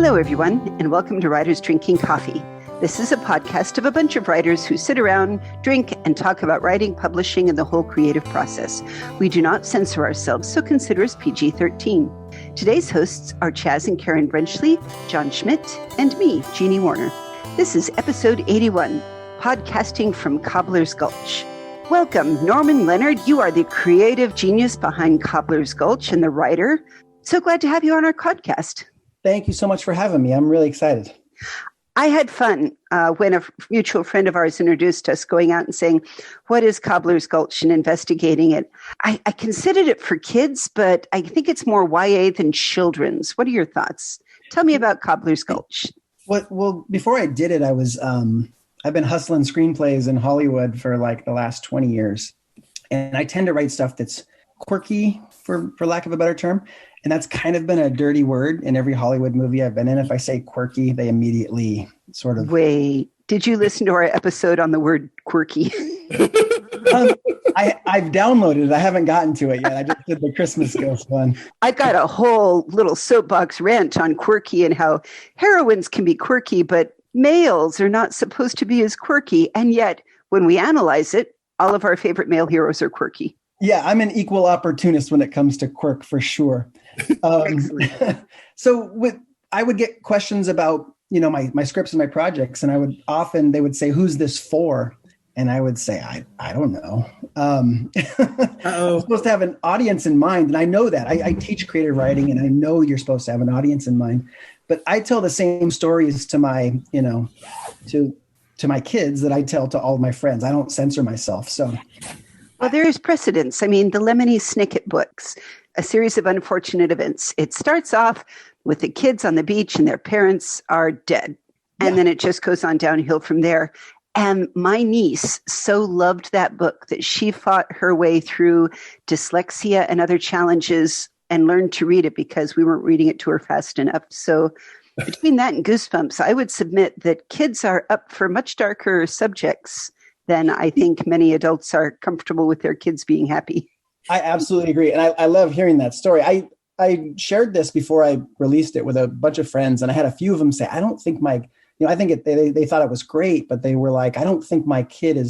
Hello, everyone, and welcome to Writers Drinking Coffee. This is a podcast of a bunch of writers who sit around, drink, and talk about writing, publishing, and the whole creative process. We do not censor ourselves, so consider us PG-13. Today's hosts are Chaz and Karen Brenchley, John Schmidt, and me, Jeannie Warner. This is episode 81, Podcasting from Cobbler's Gulch. Welcome, Norman Leonard. You are the creative genius behind Cobbler's Gulch and the writer. So glad to have you on our podcast. Thank you so much for having me. I'm really excited. I had fun when a mutual friend of ours introduced us, going out and saying, what is Cobbler's Gulch, and investigating it. I considered it for kids, but I think it's more YA than children's. What are your thoughts? Tell me about Cobbler's Gulch. Well, before I did it, I was I've been hustling screenplays in Hollywood for like the last 20 years. And I tend to write stuff that's quirky, for lack of a better term. And that's kind of been a dirty word in every Hollywood movie I've been in. If I say quirky, they immediately sort of... Wait, did you listen to our episode on the word quirky? I've downloaded it. I haven't gotten to it yet. I just did the Christmas Ghost one. I've got a whole little soapbox rant on quirky and how heroines can be quirky, but males are not supposed to be as quirky. And yet, when we analyze it, all of our favorite male heroes are quirky. Yeah, I'm an equal opportunist when it comes to quirk, for sure. So I would get questions about, my scripts and my projects, and they would say, who's this for? And I would say, I don't know. I'm supposed to have an audience in mind. And I know that. I teach creative writing, and I know you're supposed to have an audience in mind. But I tell the same stories to my, to my kids that I tell to all of my friends. I don't censor myself. So... Well, there is precedence. I mean, the Lemony Snicket books, a series of unfortunate events. It starts off with the kids on the beach and their parents are dead. And then it just goes on downhill from there. And my niece so loved that book that she fought her way through dyslexia and other challenges and learned to read it because we weren't reading it to her fast enough. So between that and Goosebumps, I would submit that kids are up for much darker subjects than I think many adults are comfortable with their kids being happy. I absolutely agree. And I love hearing that story. I shared this before I released it with a bunch of friends, and I had a few of them say, I don't think I think they thought it was great, but they were like, I don't think my kid I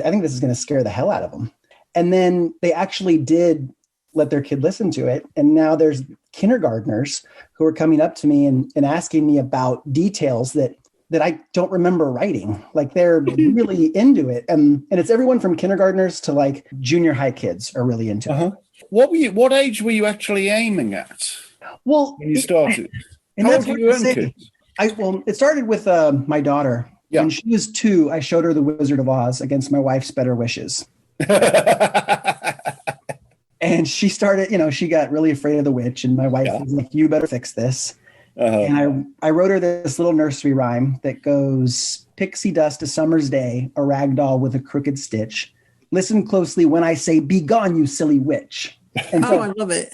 think this is going to scare the hell out of them. And then they actually did let their kid listen to it. And now there's kindergartners who are coming up to me and asking me about details that I don't remember writing. Like, they're really into it. And it's everyone from kindergartners to like junior high kids are really into it. What age were you actually aiming at? Well, when you started? And that's what you say. It started with my daughter. Yeah. When she was 2, I showed her The Wizard of Oz against my wife's better wishes. And she started, she got really afraid of the witch. And my wife was like, you better fix this. And I wrote her this little nursery rhyme that goes, pixie dust a summer's day, a rag doll with a crooked stitch. Listen closely when I say, be gone, you silly witch. And I love it.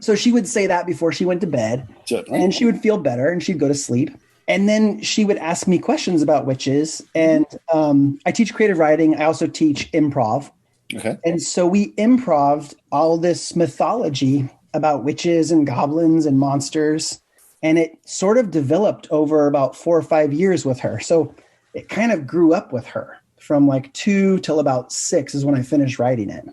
So she would say that before she went to bed. Certainly. And she would feel better and she'd go to sleep. And then she would ask me questions about witches. And I teach creative writing. I also teach improv. Okay. And so we improved all this mythology about witches and goblins and monsters. And it sort of developed over about 4 or 5 years with her. So it kind of grew up with her from like 2 till about 6 is when I finished writing it.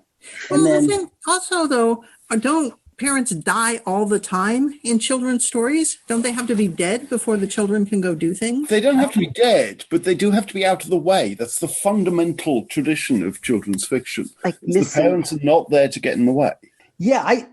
And I think also, though, don't parents die all the time in children's stories? Don't they have to be dead before the children can go do things? They don't have to be dead, but they do have to be out of the way. That's the fundamental tradition of children's fiction. Like the parents are not there to get in the way. Yeah, I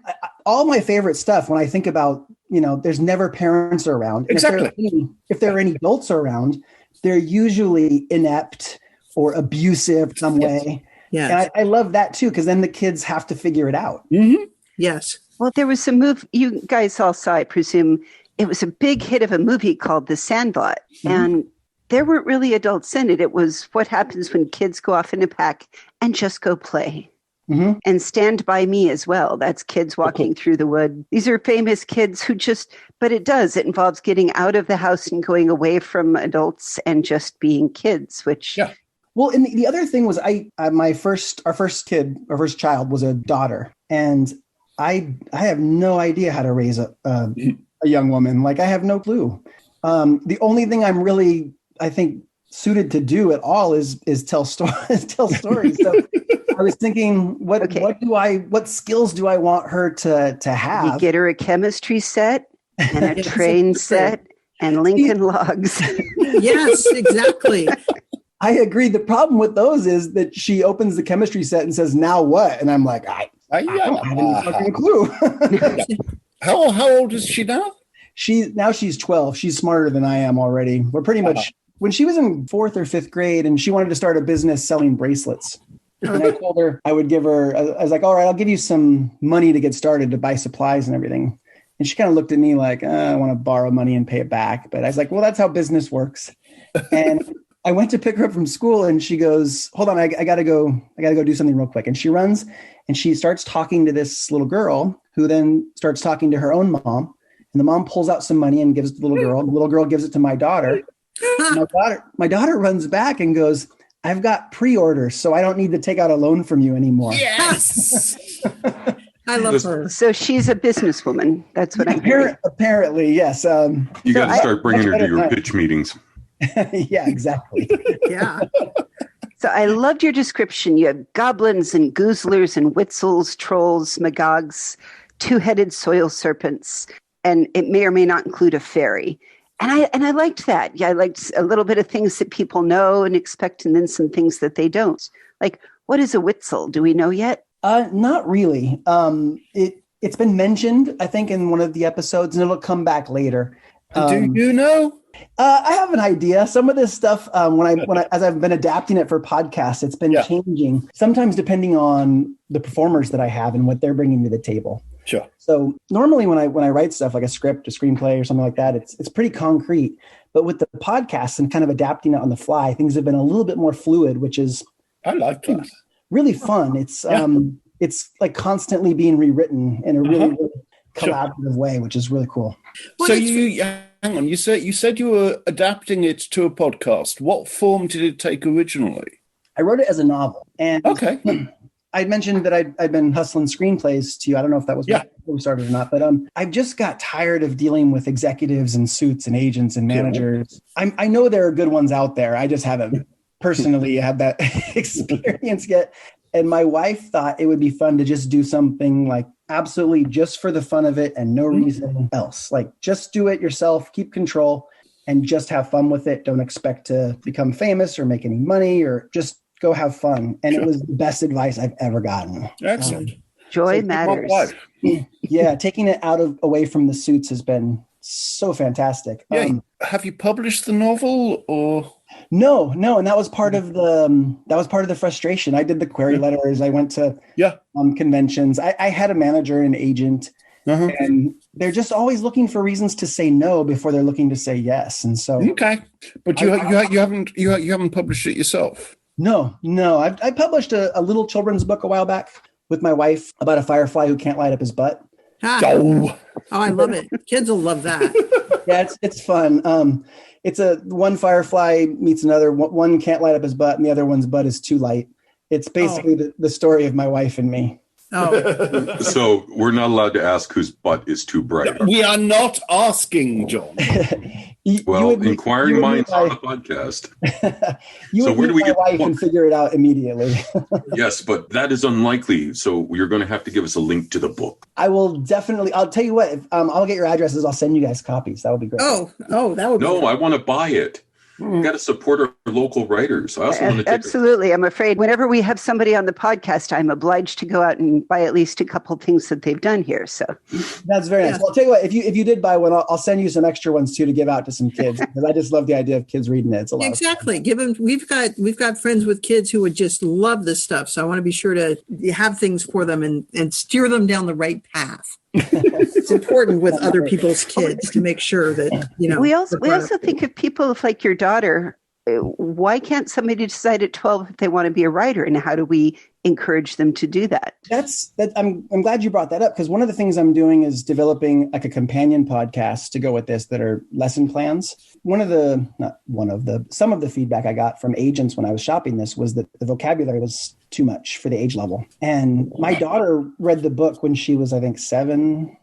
all my favorite stuff, when I think about, there's never parents around. Exactly. If there are any adults around, they're usually inept or abusive some way. Yes. And I love that too, because then the kids have to figure it out. Mm-hmm. Yes. Well, there was a movie, you guys all saw, I presume. It was a big hit of a movie called The Sandlot. Mm-hmm. And there weren't really adults in it. It was what happens when kids go off in a pack and just go play. Mm-hmm. And Stand By Me as well. That's kids walking through the wood. These are famous kids who but it involves getting out of the house and going away from adults and just being kids, which... Yeah. Well, and the other thing was our first child was a daughter, and I have no idea how to raise a a young woman. Like I have no clue. The only thing I'm really, I think, suited to do at all is tell stories. Tell stories. So I was thinking, what skills do I want her to have? You get her a chemistry set and a train set and Lincoln Logs. Yes, exactly. I agree. The problem with those is that she opens the chemistry set and says, "Now what?" And I'm like, I don't have any fucking clue. How old is she now? She's 12. She's smarter than I am already. We're pretty much when she was in 4th or 5th grade and she wanted to start a business selling bracelets. And I told her I would give her, I was like, all right, I'll give you some money to get started to buy supplies and everything. And she kind of looked at me like, I want to borrow money and pay it back. But I was like, well, that's how business works. And I went to pick her up from school and she goes, hold on, I gotta go do something real quick. And she runs and she starts talking to this little girl who then starts talking to her own mom. And the mom pulls out some money and gives it to the little girl. The little girl gives it to my daughter. My daughter runs back and goes, I've got pre-orders, so I don't need to take out a loan from you anymore. Yes. I love her. So she's a businesswoman. That's what I'm hearing. Apparently, yes. You got to start bringing her to your pitch meetings. Yeah, exactly. Yeah. So I loved your description. You have goblins and goozlers and witzels, trolls, magogs, two-headed soil serpents, and it may or may not include a fairy. And I liked that. Yeah, I liked a little bit of things that people know and expect, and then some things that they don't. Like, what is a witzel? Do we know yet? Not really. It's been mentioned, I think, in one of the episodes, and it'll come back later. Do you know? I have an idea. Some of this stuff, as I've been adapting it for podcasts, it's been changing. Sometimes depending on the performers that I have and what they're bringing to the table. Sure. So normally when I write stuff like a script, a screenplay, or something like that, it's pretty concrete. But with the podcast and kind of adapting it on the fly, things have been a little bit more fluid, which is I like that. Really fun. It's like constantly being rewritten in a really collaborative way, which is really cool. So hang on, you said you were adapting it to a podcast. What form did it take originally? I wrote it as a novel. And okay. I mentioned that I'd been hustling screenplays to you. I don't know if that was before we started or not, but I've just got tired of dealing with executives and suits and agents and managers. I know there are good ones out there. I just haven't personally had that experience yet. And my wife thought it would be fun to just do something like absolutely just for the fun of it and no reason else. Like just do it yourself, keep control, and just have fun with it. Don't expect to become famous or make any money, or just go have fun. And it was the best advice I've ever gotten. Excellent. Joy matters. Yeah, taking it away from the suits has been so fantastic. Yeah. Have you published the novel or? No, and that was part of the frustration. I did the query letters. I went to conventions. I had a manager and an agent, and they're just always looking for reasons to say no before they're looking to say yes. And so but you haven't published it yourself. No. I published a little children's book a while back with my wife about a firefly who can't light up his butt. Oh, I love it. Kids will love that. Yeah, it's fun. It's one firefly meets another. One can't light up his butt, and the other one's butt is too light. It's basically the story of my wife and me. Oh, so we're not allowed to ask whose butt is too bright. We are not asking, John. Inquiring minds on the podcast. So where do we get my wife and figure it out immediately? Yes, but that is unlikely. So you're going to have to give us a link to the book. I will definitely. I'll tell you what. I'll get your addresses. I'll send you guys copies. That would be great. Oh, that would. No, I want to buy it. We've got to support our local writers. I also want to absolutely. I'm afraid whenever we have somebody on the podcast, I'm obliged to go out and buy at least a couple things that they've done here. So that's very nice. Well, I'll tell you what. If you did buy one, I'll send you some extra ones too to give out to some kids, because I just love the idea of kids reading it. It's a lot exactly. Give them. We've got friends with kids who would just love this stuff. So I want to be sure to have things for them and steer them down the right path. It's important with other people's kids to make sure that, we also think of people like your daughter. Why can't somebody decide at 12 if they want to be a writer, and how do we encourage them to do that? I'm glad you brought that up, because one of the things I'm doing is developing like a companion podcast to go with this that are lesson plans. Some of the feedback I got from agents when I was shopping this was that the vocabulary was too much for the age level. And my daughter read the book when she was, I think, 7.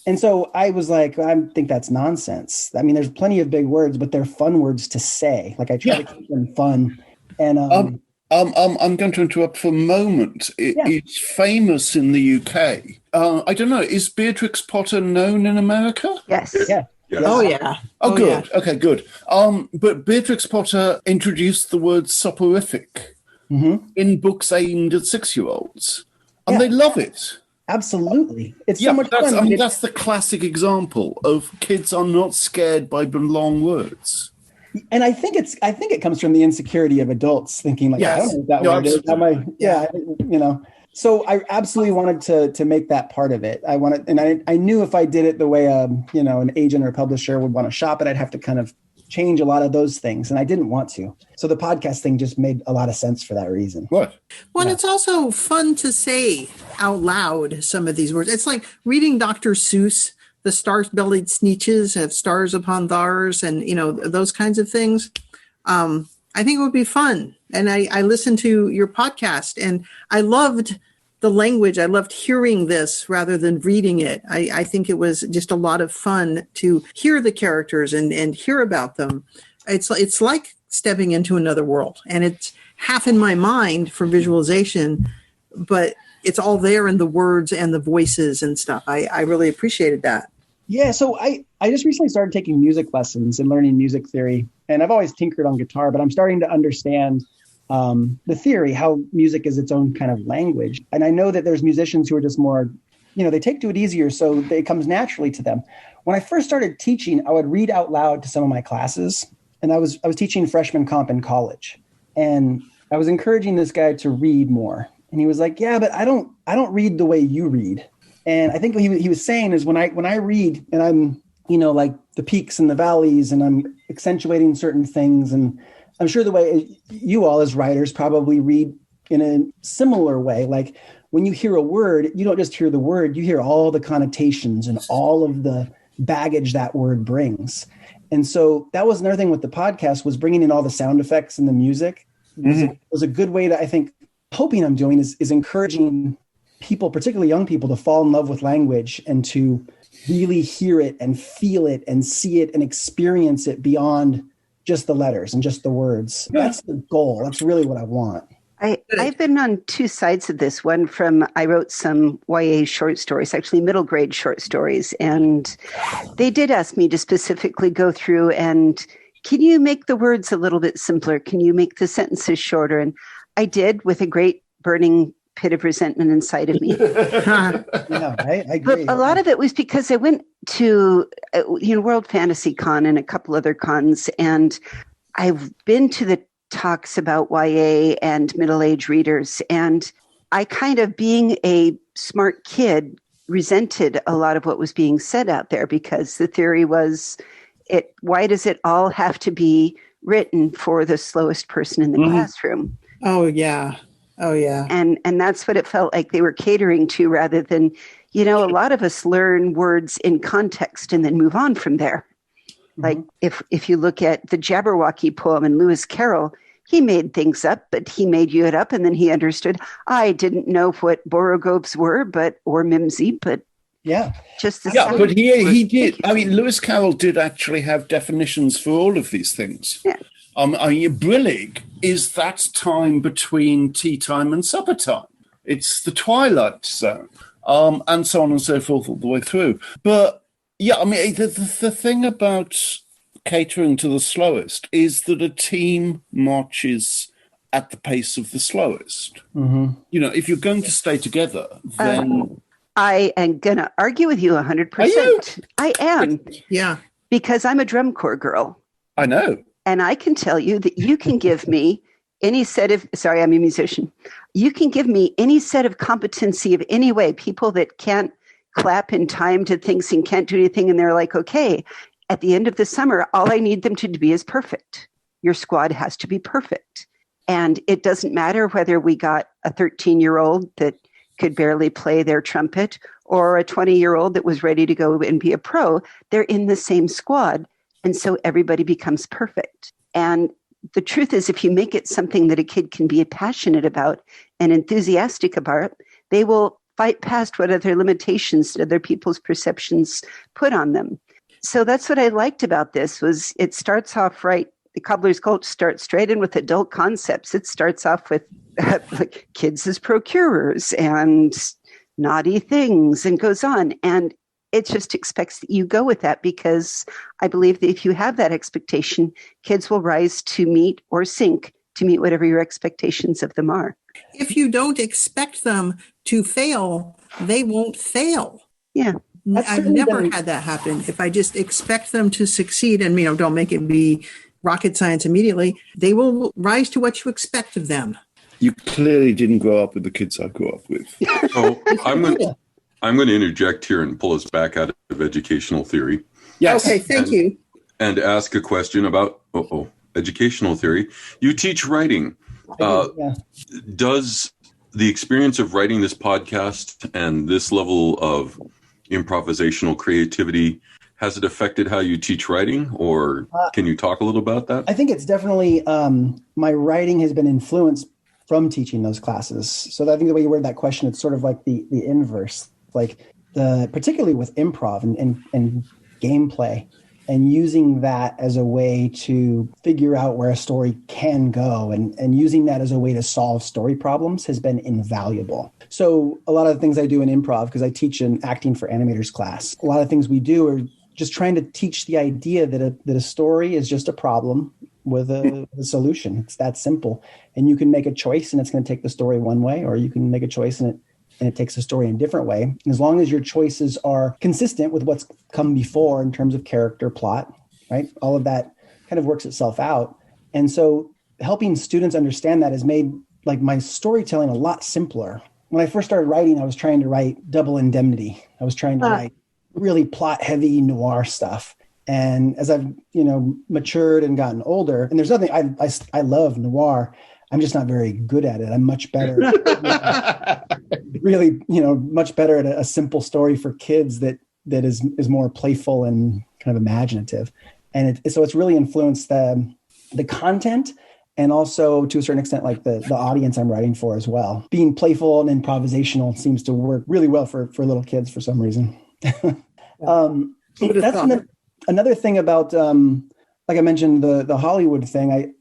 And so I was like, I think that's nonsense. I mean, there's plenty of big words, but they're fun words to say. Like I try to keep them fun. And I'm going to interrupt for a moment. It's famous in the UK. I don't know. Is Beatrix Potter known in America? Yes. yeah. Yes. Oh, yeah. Oh, good. Yeah. Okay, good. But Beatrix Potter introduced the word soporific in books aimed at 6-year-olds, and they love it. Absolutely. It's so much that's, fun. I mean, that's the classic example of kids are not scared by long words. And I think it comes from the insecurity of adults thinking like, I don't know what that word is. You know. So I absolutely wanted to make that part of it. I knew if I did it the way an agent or a publisher would want to shop it, I'd have to kind of change a lot of those things, and I didn't want to. So the podcast thing just made a lot of sense for that reason. What? Well, it's also fun to say out loud some of these words. It's like reading Dr. Seuss. The star-bellied sneeches have stars upon thars, and those kinds of things. I think it would be fun. And I listened to your podcast, and I loved the language. I loved hearing this rather than reading it. I think it was just a lot of fun to hear the characters and hear about them. It's like stepping into another world, and it's half in my mind for visualization, but it's all there in the words and the voices and stuff. I really appreciated that. Yeah, so I just recently started taking music lessons and learning music theory. And I've always tinkered on guitar, but I'm starting to understand the theory, how music is its own kind of language. And I know that there's musicians who are just more, they take to it easier, so it comes naturally to them. When I first started teaching, I would read out loud to some of my classes. And I was teaching freshman comp in college. And I was encouraging this guy to read more. And he was like, yeah, but I don't read the way you read. And I think what he was saying is when I read and I'm, like the peaks and the valleys and I'm accentuating certain things. And I'm sure the way you all as writers probably read in a similar way. Like when you hear a word, you don't just hear the word, you hear all the connotations and all of the baggage that word brings. And so that was another thing with the podcast was bringing in all the sound effects and the music. It was a good way to, I think, hoping I'm doing is encouraging people, particularly young people, to fall in love with language and to really hear it and feel it and see it and experience it beyond just the letters and just the words. Yeah. That's the goal. That's really what I want. I've been on two sides of this. One I wrote some YA short stories, actually middle grade short stories. And they did ask me to specifically go through and can you make the words a little bit simpler? Can you make the sentences shorter? And I did with a great burning pit of resentment inside of me. Yeah, I agree. But a lot of it was because I went to World Fantasy Con and a couple other cons, and I've been to the talks about YA and middle-aged readers, and I kind of, being a smart kid, resented a lot of what was being said out there because the theory was, why does it all have to be written for the slowest person in the classroom? Oh, yeah. Oh, yeah. And that's what it felt like they were catering to rather than, a lot of us learn words in context and then move on from there. Like if you look at the Jabberwocky poem in Lewis Carroll, he made things up, but he made you it up. And then he understood, I didn't know what borogoves were, or mimsy, but yeah, just the yeah. But he did. I mean, Lewis Carroll did actually have definitions for all of these things. Yeah. Brillig is that time between tea time and supper time. It's the twilight zone, and so on and so forth all the way through. But yeah, I mean, the thing about catering to the slowest is that a team marches at the pace of the slowest. If you're going to stay together, then I am going to argue with you 100%. I am. Yeah. Because I'm a drum corps girl. I know. And I can tell you that you can give me any set of, sorry, I'm a musician. You can give me any set of competency of any way, people that can't clap in time to things and can't do anything. And they're like, okay, at the end of the summer, all I need them to be is perfect. Your squad has to be perfect. And it doesn't matter whether we got a 13-year-old that could barely play their trumpet or a 20-year-old that was ready to go and be a pro. They're in the same squad. And so everybody becomes perfect. And the truth is, if you make it something that a kid can be passionate about and enthusiastic about, they will fight past what other limitations did other people's perceptions put on them. So that's what I liked about this was it starts off right. The Cobbler's Gulch starts straight in with adult concepts. It starts off with like kids as procurers and naughty things and goes on. And it just expects that you go with that because I believe that if you have that expectation, kids will rise to meet or sink to meet whatever your expectations of them are. If you don't expect them to fail, they won't fail. Yeah. I've never had that happen. If I just expect them to succeed and, don't make it be rocket science immediately, they will rise to what you expect of them. You clearly didn't grow up with the kids I grew up with. So I'm going to interject here and pull us back out of educational theory. Yes. Okay, thank you. And ask a question about educational theory. You teach writing. Does the experience of writing this podcast and this level of improvisational creativity, has it affected how you teach writing, or can you talk a little about that? I think it's definitely my writing has been influenced from teaching those classes. So I think the way you word that question, it's sort of like the inverse, like particularly with improv and gameplay, and using that as a way to figure out where a story can go and using that as a way to solve story problems has been invaluable. So a lot of the things I do in improv, because I teach an acting for animators class, a lot of things we do are just trying to teach the idea that a story is just a problem with a solution. It's that simple. And you can make a choice and it's going to take the story one way, or you can make a choice and it takes the story in a different way. And as long as your choices are consistent with what's come before in terms of character, plot, right? All of that kind of works itself out. And so helping students understand that has made like my storytelling a lot simpler. When I first started writing, I was trying to write Double Indemnity. I was trying to write really plot heavy noir stuff. And as I've, matured and gotten older, and there's nothing, I love noir. I'm just not very good at it. I'm much better, really, much better at a simple story for kids that is more playful and kind of imaginative. And so it's really influenced the content and also to a certain extent, like the audience I'm writing for as well. Being playful and improvisational seems to work really well for little kids for some reason. That's another thing about, like I mentioned, the Hollywood thing.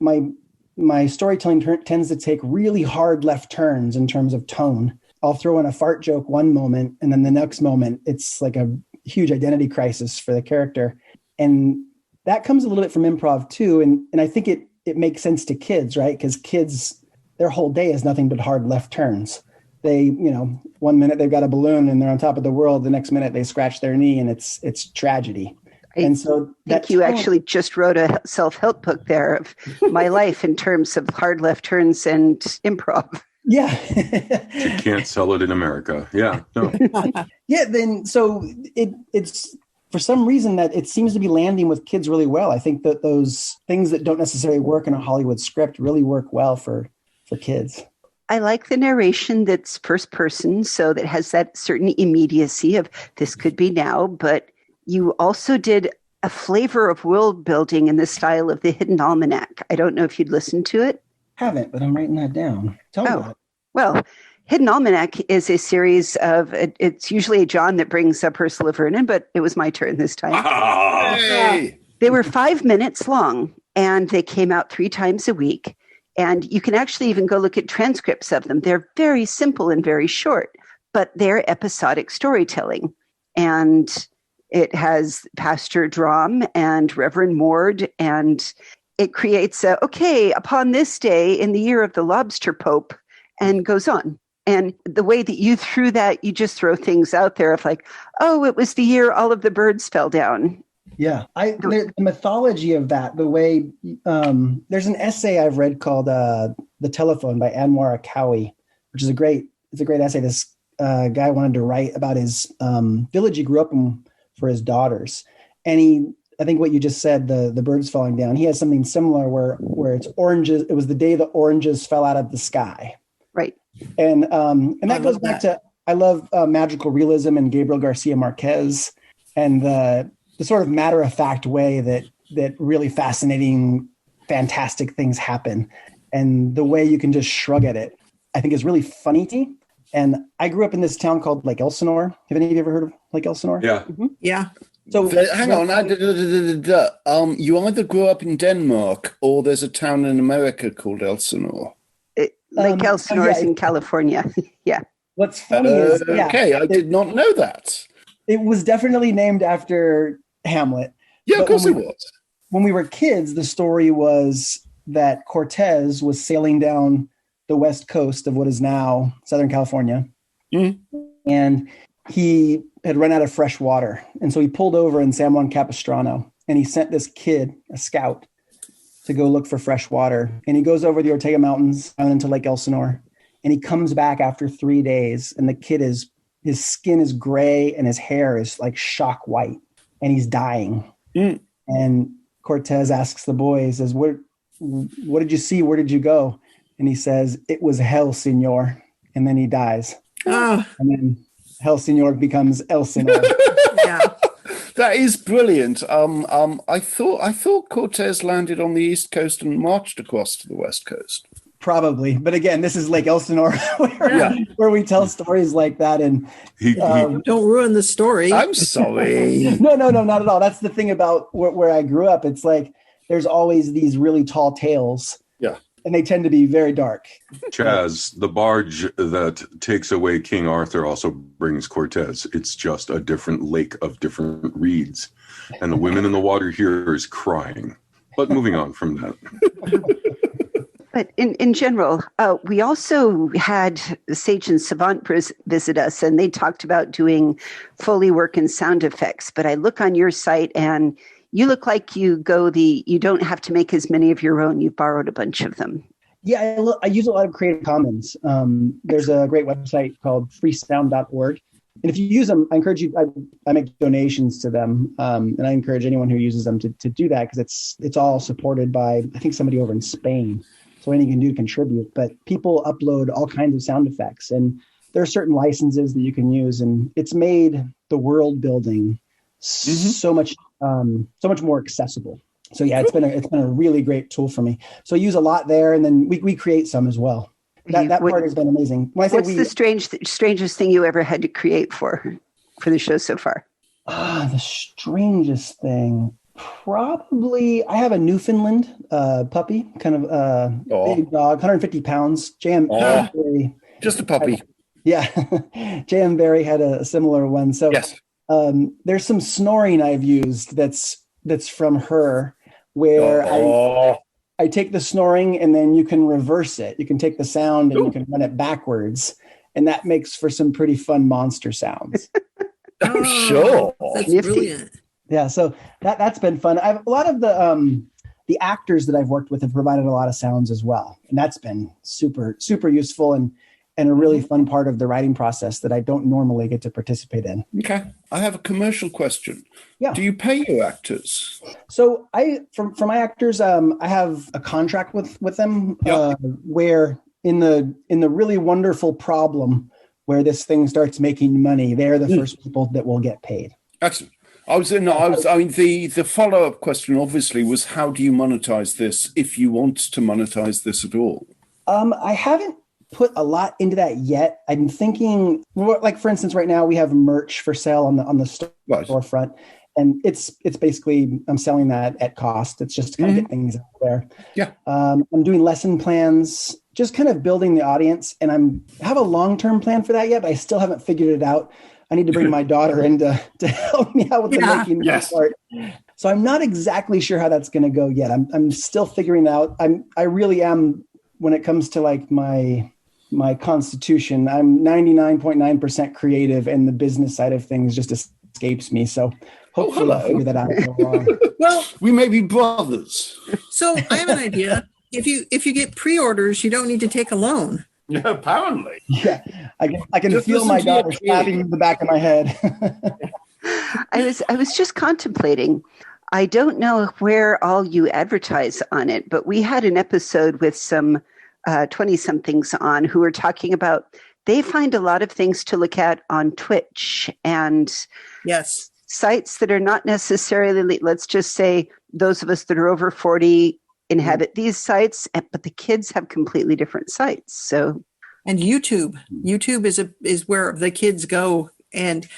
My storytelling tends to take really hard left turns in terms of tone. I'll throw in a fart joke one moment, and then the next moment, it's like a huge identity crisis for the character. And that comes a little bit from improv too. And I think it makes sense to kids, right? Because kids, their whole day is nothing but hard left turns. They, 1 minute they've got a balloon and they're on top of the world. The next minute they scratch their knee and it's tragedy. And so I think you actually just wrote a self-help book there of my life in terms of hard left turns and improv. Yeah. You can't sell it in America. Yeah. No. Yeah. Then, so it's for some reason that it seems to be landing with kids really well. I think that those things that don't necessarily work in a Hollywood script really work well for kids. I like the narration that's first person, so that has that certain immediacy of this could be now, but you also did a flavor of world building in the style of the Hidden Almanac. I don't know if you'd listened to it. Haven't, but I'm writing that down. Tell me about it. Well, Hidden Almanac is a series of, it's usually a John that brings up Ursula Vernon, but it was my turn this time. Hey! They were 5 minutes long, and they came out 3 times a week. And you can actually even go look at transcripts of them. They're very simple and very short, but they're episodic storytelling. And it has Pastor Drom and Reverend Mord, and it creates upon this day in the year of the lobster pope, and goes on. And the way that you threw that, you just throw things out there of like, it was the year all of the birds fell down. Yeah. The mythology of that, the way, there's an essay I've read called The Telephone by Anwar Akawi, which is a great essay. This guy wanted to write about his village he grew up in for his daughters. And I think what you just said, the birds falling down, he has something similar where it's oranges. It was the day the oranges fell out of the sky. Right. And that goes back to, I love magical realism and Gabriel Garcia Marquez and the sort of matter-of-fact way that really fascinating, fantastic things happen. And the way you can just shrug at it, I think is really funny to me. And I grew up in this town called Lake Elsinore. Have any of you ever heard of Lake Elsinore? Yeah. Yeah. So Hang on. You either grew up in Denmark or there's a town in America called Elsinore. Lake Elsinore is in California. Yeah. What's funny is, okay, I did not know that. It was definitely named after Hamlet. Yeah, of But course it was. When we were kids, the story was that Cortez was sailing down the west coast of what is now Southern California. And he had run out of fresh water. And so he pulled over in San Juan Capistrano, and he sent this kid, a scout, to go look for fresh water. And he goes over the Ortega Mountains down into Lake Elsinore, and he comes back after 3 days, and the kid his skin is gray and his hair is like shock white, and he's dying. And Cortez asks the boy, he says, what did you see? Where did you go? And he says, it was hell, senor. And then he dies. And then hell, senor becomes Elsinore. Yeah. That is brilliant. I thought Cortez landed on the East Coast and marched across to the West Coast. Probably. But again, this is Lake Elsinore where we tell stories like that. And don't ruin the story. I'm sorry. No, not at all. That's the thing about where I grew up. It's like there's always these really tall tales. Yeah. And they tend to be very dark. Chaz, the barge that takes away King Arthur also brings Cortez. It's just a different lake of different reeds. And the women in the water here is crying. But moving on from that. But in general, we also had Sage and Savant visit us, and they talked about doing Foley work and sound effects. But I look on your site, and you look like you don't have to make as many of your own. You've borrowed a bunch of them. Yeah, I use a lot of Creative Commons. There's a great website called freesound.org. And if you use them, I encourage you, I make donations to them. And I encourage anyone who uses them to do that, because it's all supported by, I think, somebody over in Spain. So anything you can do to contribute. But people upload all kinds of sound effects, and there are certain licenses that you can use. And it's made the world building so much more accessible. So yeah, it's been a really great tool for me. So I use a lot there, and then we create some as well. That part has been amazing. When I say what's the strangest thing you ever had to create for the show so far? The strangest thing, probably I have a Newfoundland puppy, kind of big dog, 150 pounds. Just a puppy. Yeah, J.M. Barry had a similar one. So yes. There's some snoring I've used that's from her, where I take the snoring and then you can reverse it. You can take the sound and you can run it backwards, and that makes for some pretty fun monster sounds. Sure, that's brilliant. Yeah, so that's been fun. A lot of the actors that I've worked with have provided a lot of sounds as well, and that's been super super useful and a really fun part of the writing process that I don't normally get to participate in. Okay. I have a commercial question. Yeah. Do you pay your actors? So for my actors, I have a contract with them where in the really wonderful problem where this thing starts making money, they're the first people that will get paid. Excellent. The follow-up question obviously was, how do you monetize this, if you want to monetize this at all? I haven't put a lot into that yet. I'm thinking, like, for instance, right now we have merch for sale on the storefront, and it's basically I'm selling that at cost. It's just to kind of get things out there. Yeah. I'm doing lesson plans, just kind of building the audience, and I have a long-term plan for that yet, but I still haven't figured it out. I need to bring my daughter in to help me out with the making part. So I'm not exactly sure how that's going to go yet. I'm still figuring it out. I really am, when it comes to like my constitution, I'm 99.9% creative, and the business side of things just escapes me. So hopefully I'll figure that out. Well, we may be brothers. So I have an idea. If you get pre-orders, you don't need to take a loan. Yeah, apparently. Yeah, I can just feel my daughter slapping in the back of my head. I was just contemplating. I don't know where all you advertise on it, but we had an episode with some 20-somethings on who were talking about they find a lot of things to look at on Twitch and sites that are not necessarily, let's just say, those of us that are over 40 inhabit these sites, but the kids have completely different sites. So And YouTube is where the kids go and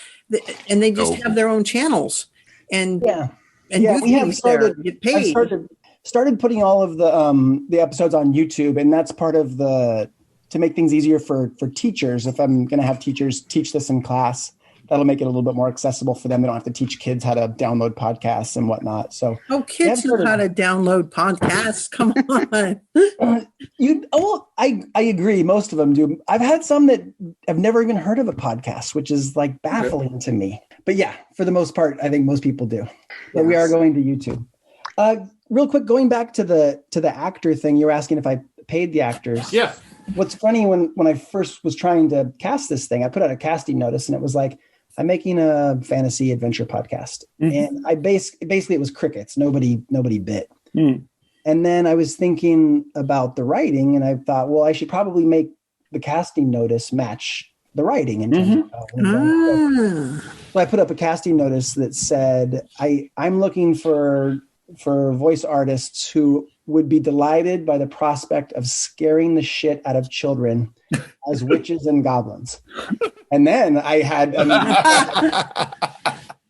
they just have their own channels and do things there, get paid. I started putting all of the episodes on YouTube, and that's part of to make things easier for teachers. If I'm going to have teachers teach this in class, that'll make it a little bit more accessible for them. They don't have to teach kids how to download podcasts and whatnot. So, kids know how to download podcasts. Come on. I agree. Most of them do. I've had some that have never even heard of a podcast, which is like baffling to me. But yeah, for the most part, I think most people do. But we are going to YouTube. Real quick, going back to the actor thing, you were asking if I paid the actors. Yeah. What's funny, when I first was trying to cast this thing, I put out a casting notice, and it was like, I'm making a fantasy adventure podcast. And I basically it was crickets. Nobody bit. And then I was thinking about the writing, and I thought, well, I should probably make the casting notice match the writing in terms of so I put up a casting notice that said, I'm looking for voice artists who would be delighted by the prospect of scaring the shit out of children as witches and goblins. And then I had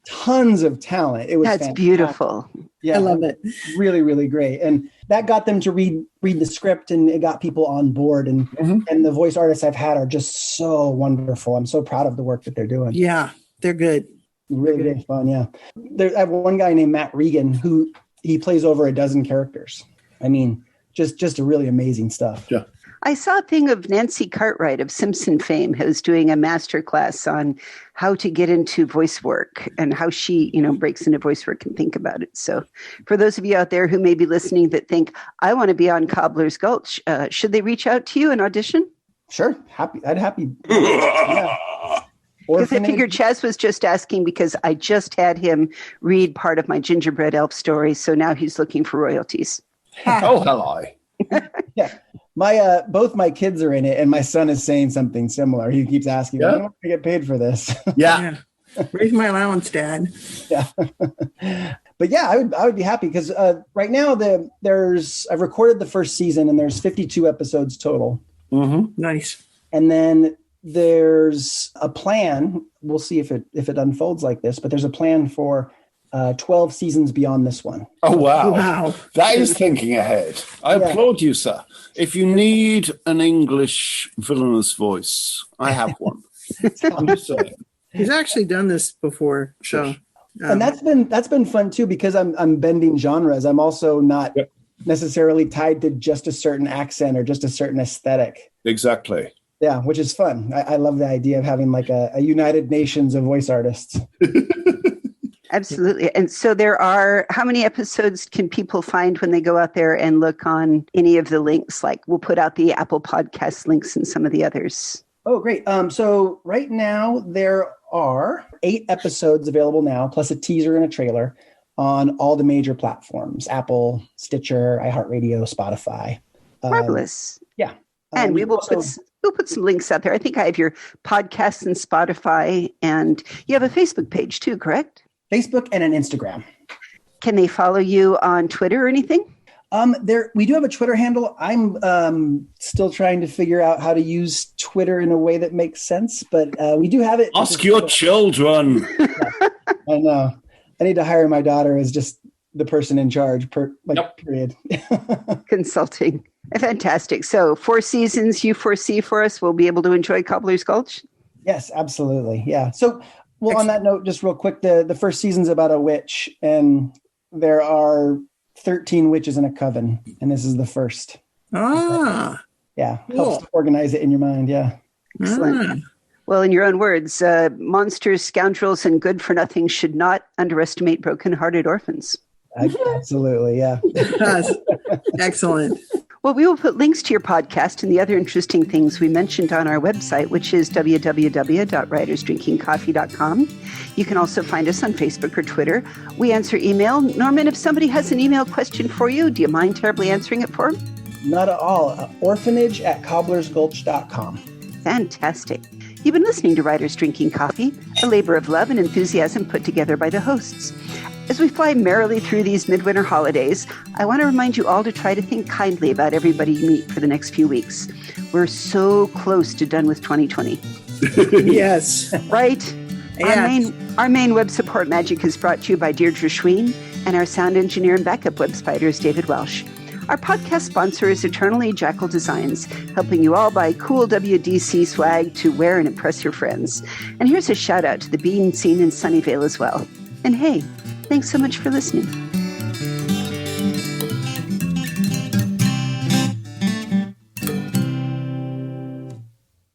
tons of talent. It was That's fantastic. Beautiful. Yeah, I love it. Really, really great. And that got them to read the script, and it got people on board. And the voice artists I've had are just so wonderful. I'm so proud of the work that they're doing. Yeah, they're good. Really, really fun. Yeah. I have one guy named Matt Regan who he plays over a dozen characters. I mean, just a really amazing stuff. Yeah. I saw a thing of Nancy Cartwright of Simpson fame who's doing a master class on how to get into voice work and how she, breaks into voice work and think about it. So for those of you out there who may be listening that think, I want to be on Cobbler's Gulch, should they reach out to you and audition? Sure. I'd happy. Yeah. Because I figured Chaz was just asking because I just had him read part of my gingerbread elf story. So now he's looking for royalties. Oh, hello. Yeah. Both my kids are in it, and my son is saying something similar. He keeps asking, I don't want to get paid for this. Yeah. Raise my allowance, Dad. Yeah. But yeah, I would be happy because right now I've recorded the first season, and there's 52 episodes total. Nice. And then there's a plan. We'll see if it unfolds like this, but there's a plan for 12 seasons beyond this one. Oh, wow. Wow. That is thinking ahead. I applaud you, sir. If you need an English villainous voice, I have one. I'm just saying. He's actually done this before. So, and that's been fun too, because I'm bending genres. I'm also not necessarily tied to just a certain accent or just a certain aesthetic. Exactly. Yeah, which is fun. I love the idea of having like a United Nations of voice artists. Absolutely. And so there are, how many episodes can people find when they go out there and look on any of the links? Like we'll put out the Apple Podcast links and some of the others. Oh, great. So right now there are 8 episodes available now, plus a teaser and a trailer on all the major platforms: Apple, Stitcher, iHeartRadio, Spotify. Marvelous. Yeah. And we will we'll put some links out there. I think I have your podcast and Spotify, and you have a Facebook page too, correct? Facebook and an Instagram. Can they follow you on Twitter or anything? We do have a Twitter handle. I'm still trying to figure out how to use Twitter in a way that makes sense, but we do have it. Ask your children. Yeah, I know. I need to hire my daughter as just the person in charge, period. Consulting. Fantastic. So 4 seasons you foresee for us, we'll be able to enjoy Cobbler's Gulch? Yes, absolutely. Yeah. So, well, on that note, just real quick, the first season's about a witch, and there are 13 witches in a coven, and this is the first. Ah. Yeah. Helps to organize it in your mind. Yeah. Excellent. Well, in your own words, monsters, scoundrels, and good for nothing should not underestimate broken-hearted orphans. Absolutely. Yeah. Yes. Excellent. Well, we will put links to your podcast and the other interesting things we mentioned on our website, which is www.writersdrinkingcoffee.com. You can also find us on Facebook or Twitter. We answer email. Norman, if somebody has an email question for you, do you mind terribly answering it for them? Not at all. orphanage@cobblersgulch.com. Fantastic. You've been listening to Writers Drinking Coffee, a labor of love and enthusiasm put together by the hosts. As we fly merrily through these midwinter holidays, I want to remind you all to try to think kindly about everybody you meet for the next few weeks. We're so close to done with 2020. Yes. Right? Yeah. Our main web support magic is brought to you by Deirdre Schween, and our sound engineer and backup web spider is David Welsh. Our podcast sponsor is Eternally Jackal Designs, helping you all buy cool WDC swag to wear and impress your friends. And here's a shout out to the Bean Scene in Sunnyvale as well. And hey, thanks so much for listening.